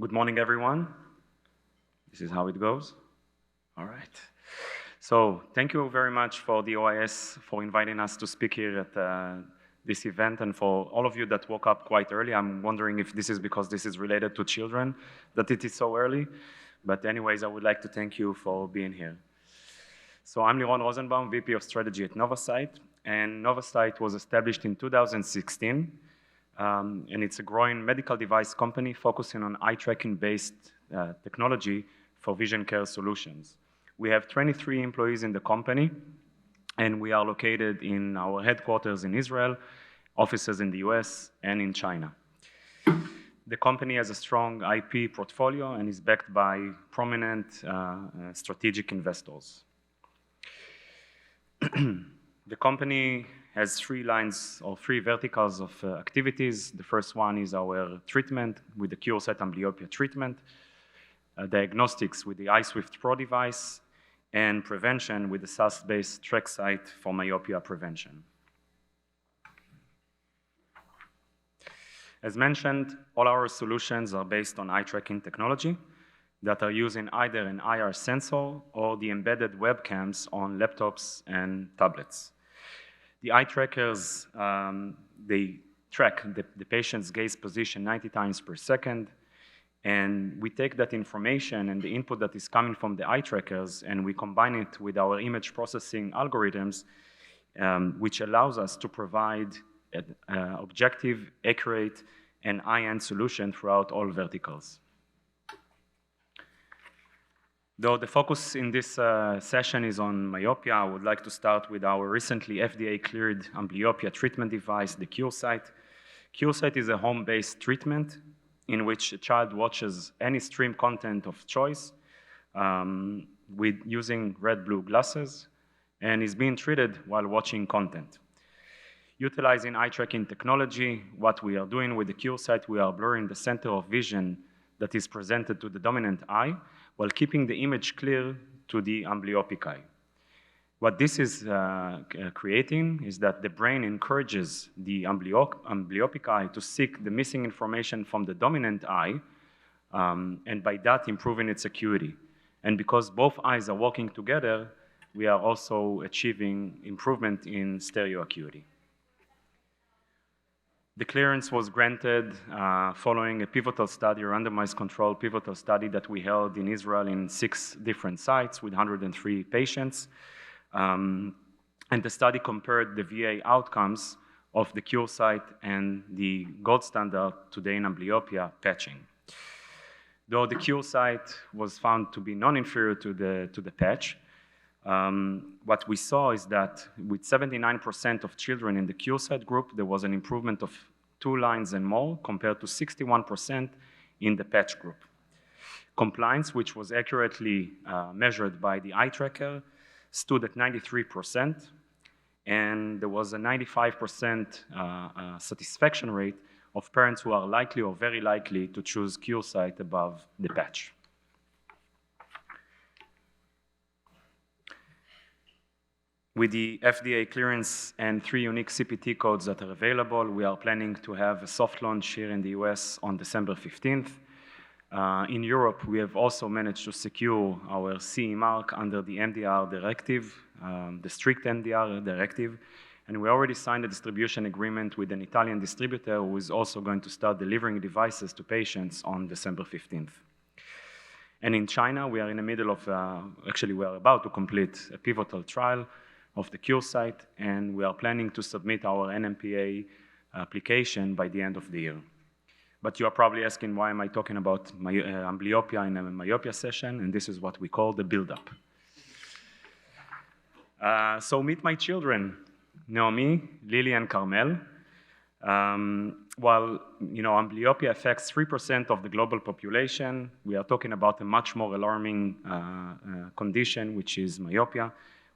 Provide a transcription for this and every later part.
Good morning, everyone. This is how it goes. All right. So thank you very much for the OIS for inviting us to speak here at this event, and for all of you that woke up quite early. I'm wondering if this is because this is related to children that it is so early. But anyways, I would like to thank you for being here. So I'm Liron Rosenbaum, VP of Strategy at Novasight, and Novasight was established in 2016. And it's a growing medical device company focusing on eye tracking-based technology for vision care solutions. We have 23 employees in the company, and we are located in our headquarters in Israel, offices in the US, and in China. The company has a strong IP portfolio and is backed by prominent strategic investors. The company has three lines or three verticals of activities. The first one is our treatment with the CureSight amblyopia treatment, diagnostics with the EyeSwift Pro device, and prevention with the SaaS-based TrackSight for myopia prevention. As mentioned, all our solutions are based on eye tracking technology that are using either an IR sensor or the embedded webcams on laptops and tablets. The eye trackers, they track the patient's gaze position 90 times per second, and we take that information and the input that is coming from the eye trackers, and we combine it with our image processing algorithms, which allows us to provide an objective, accurate, and high-end solution throughout all verticals. Though the focus in this session is on myopia, I would like to start with our recently FDA-cleared amblyopia treatment device, the CureSight. CureSight is a home-based treatment in which a child watches any stream content of choice with using red-blue glasses and is being treated while watching content. Utilizing eye tracking technology, what we are doing with the CureSight, we are blurring the center of vision that is presented to the dominant eye while keeping the image clear to the amblyopic eye. What this is creating is that the brain encourages the amblyopic eye to seek the missing information from the dominant eye, and by that improving its acuity. And because both eyes are working together, we are also achieving improvement in stereo acuity. The clearance was granted following a pivotal study, a randomized controlled pivotal study that we held in Israel in 6 different sites with 103 patients. And the study compared the VA outcomes of the CureSight and the gold standard today in amblyopia patching. Though the CureSight was found to be non-inferior to the patch, what we saw is that with 79% of children in the CureSight group, there was an improvement of 2 lines and more compared to 61% in the patch group. Compliance, which was accurately measured by the eye tracker, stood at 93%, and there was a 95% satisfaction rate of parents who are likely or very likely to choose CureSight above the patch. With the FDA clearance and 3 unique CPT codes that are available, we are planning to have a soft launch here in the US on December 15th. In Europe, we have also managed to secure our CE mark under the MDR directive, the strict MDR directive, and we already signed a distribution agreement with an Italian distributor who is also going to start delivering devices to patients on December 15th. And in China, we are in the middle of, actually we are about to complete a pivotal trial of the CureSight, and we are planning to submit our NMPA application by the end of the year. But you are probably asking, why am I talking about amblyopia in a myopia session? And this is what we call the build-up. So meet my children, Naomi, Lily, and Carmel. While amblyopia affects 3% of the global population, we are talking about a much more alarming condition, which is myopia,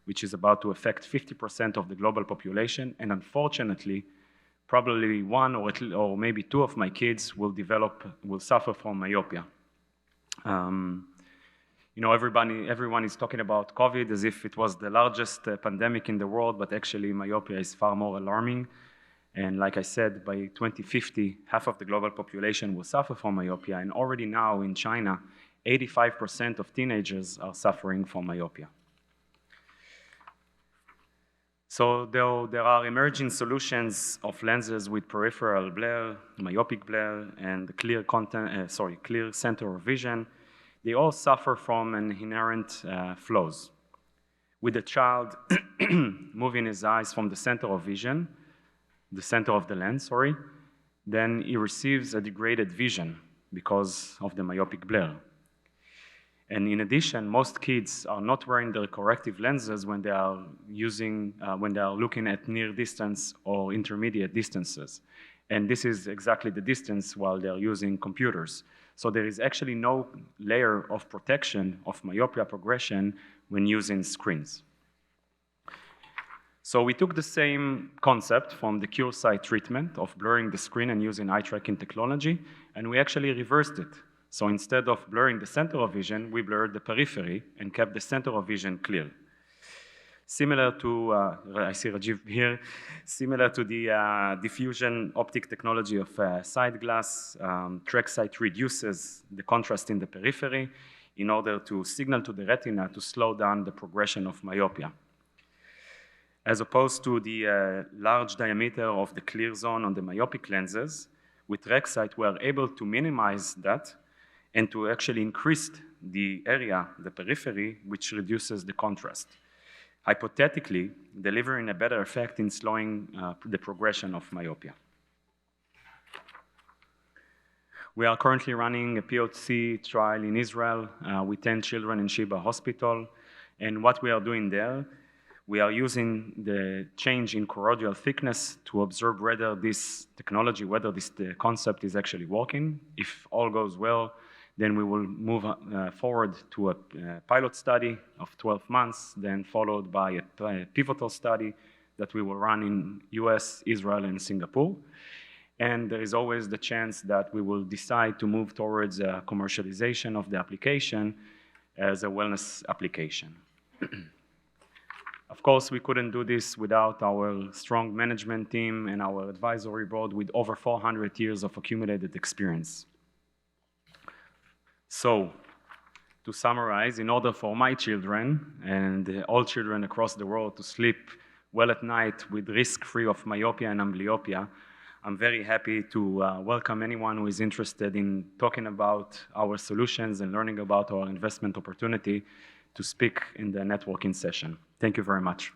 which is about to affect 50% of the global population. And unfortunately, probably 1 or maybe 2 of my kids will suffer from myopia. Everyone is talking about COVID as if it was the largest pandemic in the world, but actually myopia is far more alarming. And like I said, by 2050, half of the global population will suffer from myopia, and already now in China, 85% of teenagers are suffering from myopia. So there are emerging solutions of lenses with peripheral blur, myopic blur, and clear center of vision. They all suffer from inherent flaws. With the child moving his eyes from the center of vision, the center of the lens, then he receives a degraded vision because of the myopic blur. And in addition, most kids are not wearing their corrective lenses when they are looking at near distance or intermediate distances. And this is exactly the distance while they're using computers. So there is actually no layer of protection of myopia progression when using screens. So we took the same concept from the CureSight treatment of blurring the screen and using eye tracking technology, and we actually reversed it. So instead of blurring the center of vision, we blurred the periphery and kept the center of vision clear. Similar to, I see Rajiv here, similar to the diffusion optic technology of side glass, TrackSight reduces the contrast in the periphery in order to signal to the retina to slow down the progression of myopia. As opposed to the large diameter of the clear zone on the myopic lenses, with TrackSight we are able to minimize that and to actually increase the area, the periphery, which reduces the contrast, hypothetically delivering a better effect in slowing the progression of myopia. We are currently running a POC trial in Israel with 10 children in Sheba Hospital, and what we are doing there, we are using the change in choroidal thickness to observe whether this technology, whether this concept is actually working. If all goes well, then we will move forward to a pilot study of 12 months, then followed by a pivotal study that we will run in US, Israel, and Singapore. And there is always the chance that we will decide to move towards commercialization of the application as a wellness application. Of course, we couldn't do this without our strong management team and our advisory board with over 400 years of accumulated experience. So, to summarize, in order for my children and all children across the world to sleep well at night with risk-free of myopia and amblyopia, I'm very happy to welcome anyone who is interested in talking about our solutions and learning about our investment opportunity to speak in the networking session. Thank you very much.